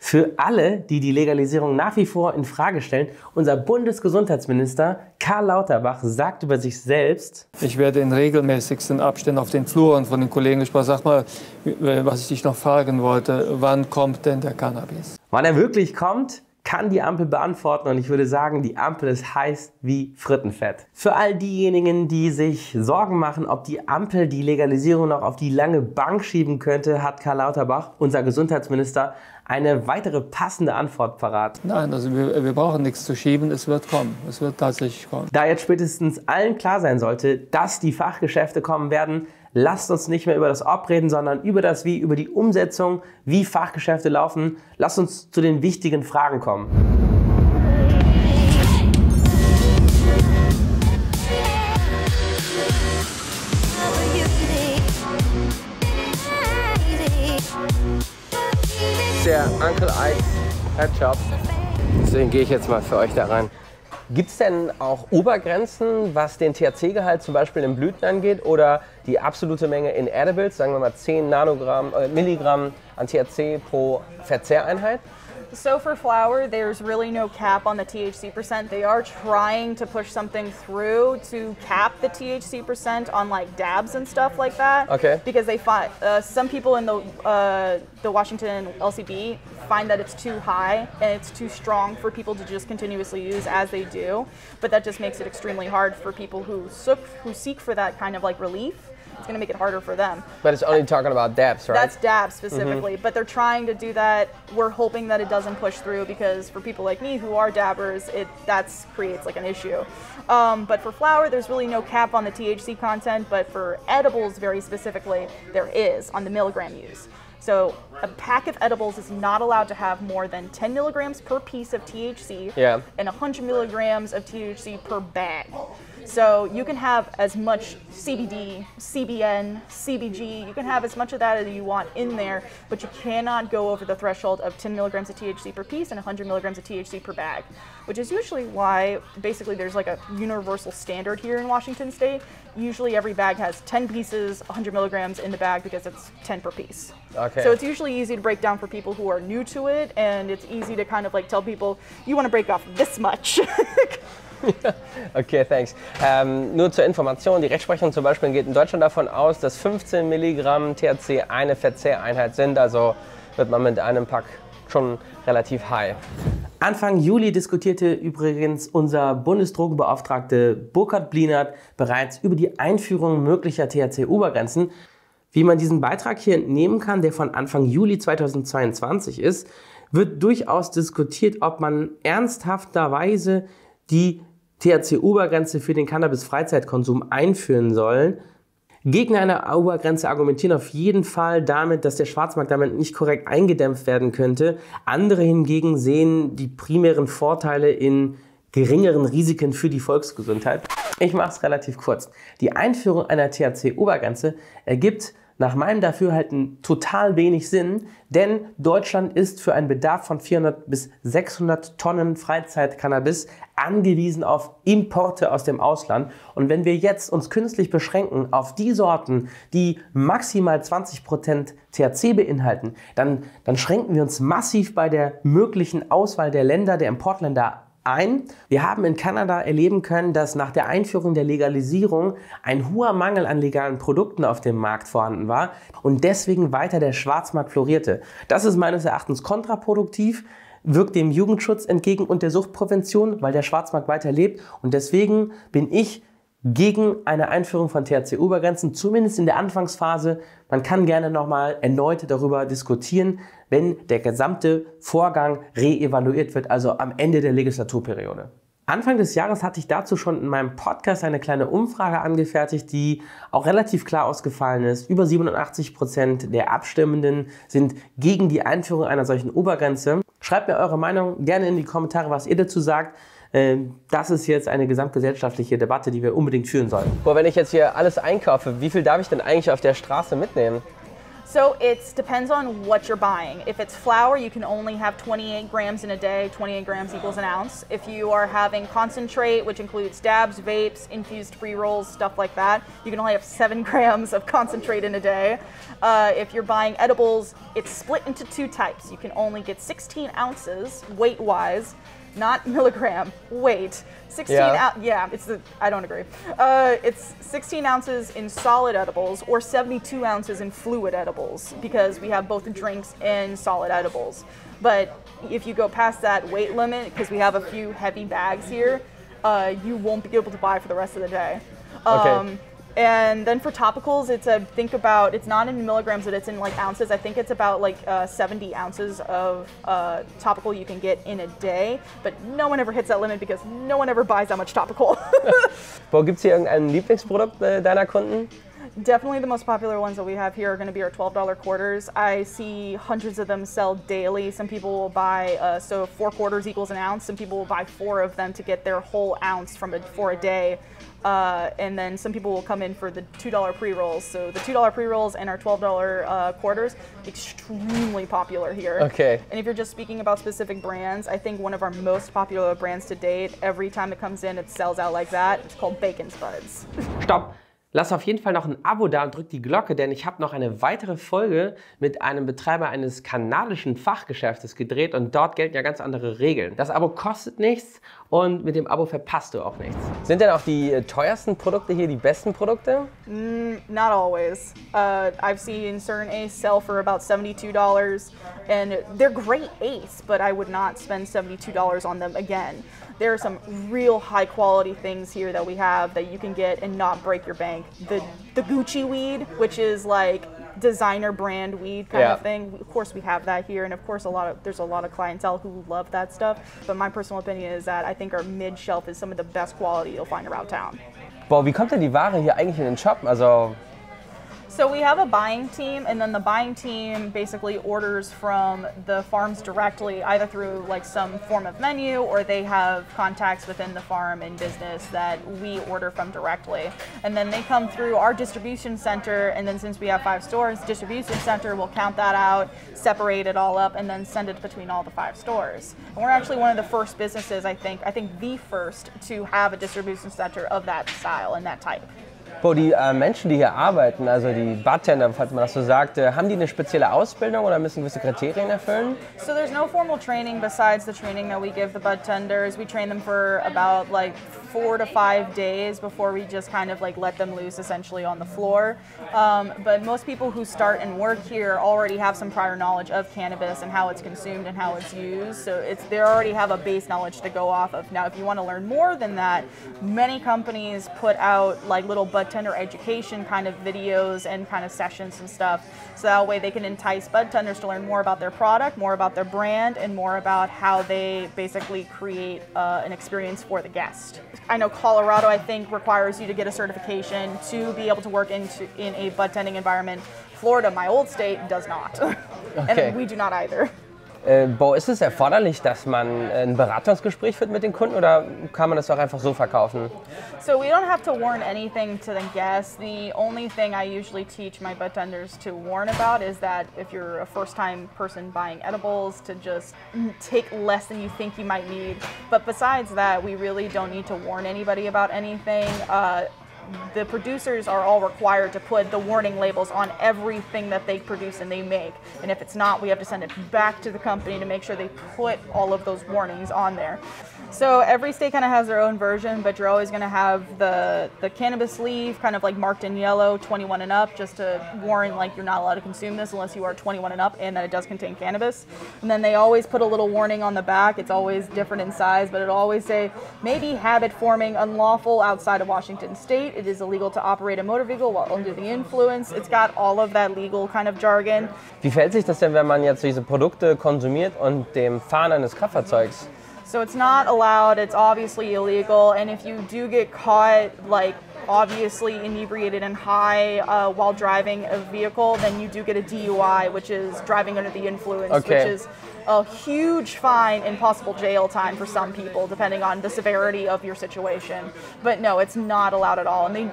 Für alle, die die Legalisierung nach wie vor in Frage stellen, unser Bundesgesundheitsminister Karl Lauterbach sagt über sich selbst: Ich werde in regelmäßigsten Abständen auf den Fluren von den Kollegen gesprochen. Sag mal, was ich dich noch fragen wollte, wann kommt denn der Cannabis? Wann er wirklich kommt, kann die Ampel beantworten, und ich würde sagen, die Ampel ist heiß wie Frittenfett. Für all diejenigen, die sich Sorgen machen, ob die Ampel die Legalisierung noch auf die lange Bank schieben könnte, hat Karl Lauterbach, unser Gesundheitsminister, eine weitere passende Antwort parat. Nein, also wir brauchen nichts zu schieben, es wird kommen, es wird tatsächlich kommen. Da jetzt spätestens allen klar sein sollte, dass die Fachgeschäfte kommen werden, lasst uns nicht mehr über das Ob reden, sondern über das Wie, über die Umsetzung, wie Fachgeschäfte laufen. Lasst uns zu den wichtigen Fragen kommen. Der Uncle Ike Headshop. Deswegen gehe ich jetzt mal für euch da rein. Gibt es denn auch Obergrenzen, was den THC-Gehalt zum Beispiel in Blüten angeht, oder die absolute Menge in Edibles, sagen wir mal 10 Milligramm an THC pro Verzehreinheit? So for flower, there's really no cap on the THC percent. They are trying to push something through to cap the THC percent on like dabs and stuff like that. Okay. Because they find some people in the Washington LCB find that it's too high and it's too strong for people to just continuously use as they do. But that just makes it extremely hard for people who seek for that kind of like relief. It's going to make it harder for them. But it's only talking about dabs, right? That's dabs specifically, but they're trying to do that. We're hoping that it doesn't push through, because for people like me who are dabbers, that creates like an issue. But for flower, there's really no cap on the THC content, but for edibles very specifically, there is on the milligram use. So a pack of edibles is not allowed to have more than 10 milligrams per piece of THC and 100 milligrams of THC per bag. So you can have as much CBD, CBN, CBG, you can have as much of that as you want in there, but you cannot go over the threshold of 10 milligrams of THC per piece and 100 milligrams of THC per bag, which is usually why basically there's like a universal standard here in Washington State. Usually every bag has 10 pieces, 100 milligrams in the bag, because it's 10 per piece. Okay. So it's usually easy to break down for people who are new to it, and it's easy to kind of like tell people, you want to break off this much. Okay, thanks. Nur zur Information, die Rechtsprechung zum Beispiel geht in Deutschland davon aus, dass 15 Milligramm THC eine Verzehreinheit sind, also wird man mit einem Pack schon relativ high. Anfang Juli diskutierte übrigens unser Bundesdrogenbeauftragte Burkhard Blinert bereits über die Einführung möglicher THC-Obergrenzen. Wie man diesen Beitrag hier entnehmen kann, der von Anfang Juli 2022 ist, wird durchaus diskutiert, ob man ernsthafterweise die THC-Obergrenze für den Cannabis-Freizeitkonsum einführen soll. Gegner einer Obergrenze argumentieren auf jeden Fall damit, dass der Schwarzmarkt damit nicht korrekt eingedämpft werden könnte. Andere hingegen sehen die primären Vorteile in geringeren Risiken für die Volksgesundheit. Ich mache es relativ kurz. Die Einführung einer THC-Obergrenze ergibt nach meinem Dafürhalten total wenig Sinn, denn Deutschland ist für einen Bedarf von 400 bis 600 Tonnen Freizeit-Cannabis angewiesen auf Importe aus dem Ausland. Und wenn wir jetzt uns künstlich beschränken auf die Sorten, die maximal 20% THC beinhalten, dann schränken wir uns massiv bei der möglichen Auswahl der Länder, der Importländer ein. Wir haben in Kanada erleben können, dass nach der Einführung der Legalisierung ein hoher Mangel an legalen Produkten auf dem Markt vorhanden war und deswegen weiter der Schwarzmarkt florierte. Das ist meines Erachtens kontraproduktiv, wirkt dem Jugendschutz entgegen und der Suchtprävention, weil der Schwarzmarkt weiter lebt, und deswegen bin ich gegen eine Einführung von THC-Obergrenzen, zumindest in der Anfangsphase. Man kann gerne nochmal erneut darüber diskutieren, wenn der gesamte Vorgang reevaluiert wird, also am Ende der Legislaturperiode. Anfang des Jahres hatte ich dazu schon in meinem Podcast eine kleine Umfrage angefertigt, die auch relativ klar ausgefallen ist. Über 87% der Abstimmenden sind gegen die Einführung einer solchen Obergrenze. Schreibt mir eure Meinung gerne in die Kommentare, was ihr dazu sagt. Das ist jetzt eine gesamtgesellschaftliche Debatte, die wir unbedingt führen sollen. Boah, wenn ich jetzt hier alles einkaufe, wie viel darf ich denn eigentlich auf der Straße mitnehmen? So it depends on what you're buying. If it's flour, you can only have 28 grams in a day. 28 grams equals an ounce. If you are having concentrate, which includes dabs, vapes, infused pre-rolls, stuff like that, you can only have 7 grams of concentrate in a day. If you're buying edibles, it's split into 2 types. You can only get 16 ounces weight-wise, not milligram, weight. 16 I don't agree. It's 16 ounces in solid edibles or 72 ounces in fluid edibles, because we have both drinks and solid edibles. But if you go past that weight limit, because we have a few heavy bags here, you won't be able to buy for the rest of the day. Okay. And then for topicals, it's not in milligrams, but it's in like ounces. I think it's about like 70 ounces of topical you can get in a day, but no one ever hits that limit because no one ever buys that much topical. Bo, gibt's hier irgendein Lieblingsprodukt deiner Kunden? Definitely the most popular ones that we have here are going to be our $12 quarters. I see hundreds of them sell daily. Some people will buy, so 4 quarters equals an ounce. Some people will buy 4 of them to get their whole ounce for a day. And then some people will come in for the $2 pre-rolls. So the $2 pre-rolls and our $12 quarters, extremely popular here. Okay. And if you're just speaking about specific brands, I think one of our most popular brands to date, every time it comes in, it sells out like that. It's called Bacon Spuds. Stopp! Lass auf jeden Fall noch ein Abo da und drück die Glocke, denn ich habe noch eine weitere Folge mit einem Betreiber eines kanadischen Fachgeschäftes gedreht und dort gelten ja ganz andere Regeln. Das Abo kostet nichts und mit dem Abo verpasst du auch nichts. Sind denn auch die teuersten Produkte hier die besten Produkte? Not always. I've seen certain Ace sell for about $72 and they're great Ace, but I would not spend $72 on them again. There are some real high quality things here that we have that you can get and not break your bank. The Gucci weed, which is like designer brand weed kind of thing. Of course we have that here, and of course there's a lot of clientele who love that stuff. But my personal opinion is that I think our mid shelf is some of the best quality you'll find around town. Boah, wie kommt denn die Ware hier eigentlich in den Shop? Also So we have a buying team, and then the buying team basically orders from the farms directly, either through like some form of menu, or they have contacts within the farm and business that we order from directly. And then they come through our distribution center, and then since we have 5 stores, distribution center will count that out, separate it all up, and then send it between all the 5 stores. And we're actually one of the first businesses, I think the first to have a distribution center of that style and that type. Bo, die Menschen, die hier arbeiten, also die Bartender, falls man das so sagt, haben die eine spezielle Ausbildung oder müssen gewisse Kriterien erfüllen? So there's no formal training besides the training that we give the bartenders. We train them for about like 4 to 5 days before we just kind of like let them loose essentially on the floor. But most people who start and work here already have some prior knowledge of cannabis and how it's consumed and how it's used. So they already have a base knowledge to go off of. Now, if you want to learn more than that, many companies put out like little bartender education kind of videos and kind of sessions and stuff. So that way they can entice bartenders to learn more about their product, more about their brand, and more about how they basically create an experience for the guest. I know Colorado, I think, requires you to get a certification to be able to work in a bartending environment. Florida, my old state, does not. Okay. And we do not either. Bo, ist es erforderlich, dass man ein Beratungsgespräch führt mit den Kunden oder kann man das auch einfach so verkaufen? So we don't have to warn anything to the guests. The only thing I usually teach my bartenders to warn about is that if you're a first-time person buying edibles, to just take less than you think you might need. But besides that, we really don't need to warn anybody about anything. The producers are all required to put the warning labels on everything that they produce and they make. And if it's not, we have to send it back to the company to make sure they put all of those warnings on there. So every state kind of has their own version, but you're always going to have the cannabis leaf kind of like marked in yellow, 21 and up, just to warn like you're not allowed to consume this unless you are 21 and up and that it does contain cannabis. And then they always put a little warning on the back. It's always different in size, but it'll always say, maybe habit forming unlawful outside of Washington state. It is illegal to operate a motor vehicle while under the influence. It's got all of that legal kind of jargon. Wie verhält sich das denn, wenn man jetzt diese Produkte konsumiert und dem Fahren eines Kraftfahrzeugs? So it's not allowed, it's obviously illegal, and if you do get caught, like, obviously inebriated and high while driving a vehicle, then you do get a DUI, which is driving under the influence, okay, which is a huge fine and possible jail time for some people, depending on the severity of your situation. But no, it's not allowed at all. And the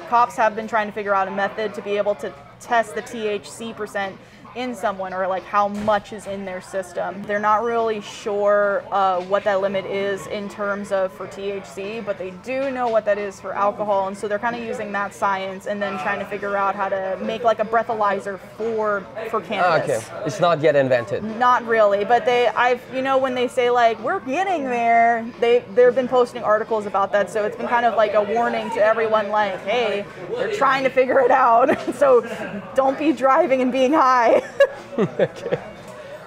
cops have been trying to figure out a method to be able to test the THC percent in someone, or like how much is in their system. They're not really sure what that limit is in terms of for THC, but they do know what that is for alcohol, and so they're kind of using that science and then trying to figure out how to make like a breathalyzer for cannabis. Okay, it's not yet invented. Not really, but when they say like we're getting there, they've been posting articles about that, so it's been kind of like a warning to everyone, like, hey, they're trying to figure it out, so don't be driving and being high. Okay.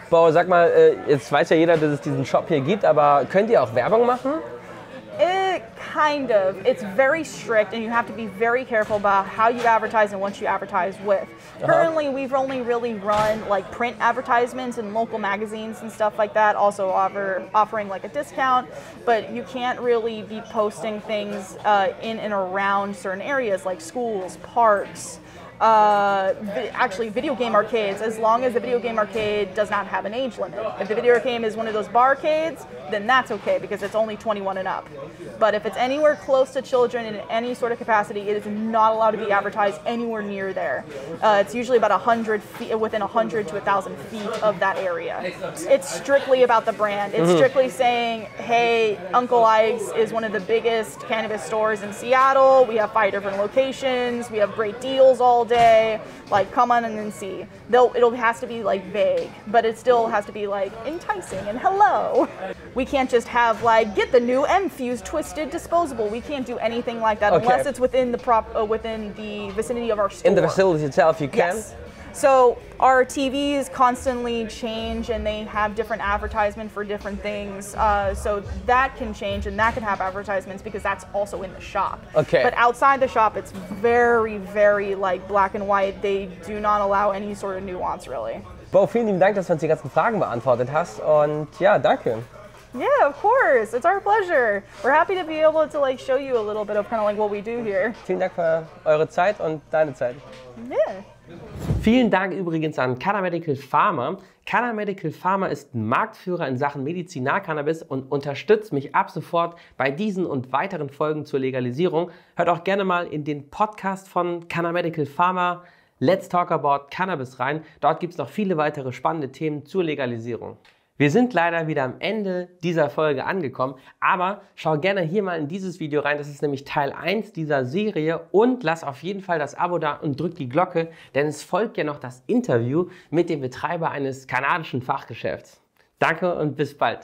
Bo, sag mal, jetzt weiß ja jeder, dass es diesen Shop hier gibt, aber könnt ihr auch Werbung machen? Kind of. It's very strict, and you have to be very careful about how you advertise and what you advertise with. Currently, we've only really run like print advertisements in local magazines and stuff like that, also offering like a discount, but you can't really be posting things in and around certain areas like schools, parks, actually video game arcades, as long as the video game arcade does not have an age limit. If the video game is one of those barcades, then that's okay because it's only 21 and up. But if it's anywhere close to children in any sort of capacity, it is not allowed to be advertised anywhere near there. It's usually about 100 feet, within 100 to 1,000 feet of that area. It's strictly about the brand. It's strictly saying, hey, Uncle Ike's is one of the biggest cannabis stores in Seattle. We have 5 different locations. We have great deals all day. Like, come on and then see. It has to be like vague, but it still has to be like enticing and hello. We can't just have like, get the new M-Fuse twisted disposable. We can't do anything like that unless it's within the vicinity of our store. In the facility itself, you can? Yes. So our TVs constantly change, and they have different advertisement for different things. So that can change, and that can have advertisements because that's also in the shop. Okay. But outside the shop, it's very, very like black and white. They do not allow any sort of nuance, really. Bo, vielen lieben Dank, dass du uns die ganzen Fragen beantwortet hast. Und ja, danke. Yeah, of course. It's our pleasure. We're happy to be able to like show you a little bit of kind of like what we do here. Vielen Dank für eure Zeit und deine Zeit. Yeah. Vielen Dank übrigens an Cannamedical Pharma. Cannamedical Pharma ist Marktführer in Sachen Medizinalcannabis und unterstützt mich ab sofort bei diesen und weiteren Folgen zur Legalisierung. Hört auch gerne mal in den Podcast von Cannamedical Pharma Let's Talk About Cannabis rein. Dort gibt es noch viele weitere spannende Themen zur Legalisierung. Wir sind leider wieder am Ende dieser Folge angekommen, aber schau gerne hier mal in dieses Video rein, das ist nämlich Teil 1 dieser Serie, und lass auf jeden Fall das Abo da und drück die Glocke, denn es folgt ja noch das Interview mit dem Betreiber eines kanadischen Fachgeschäfts. Danke und bis bald.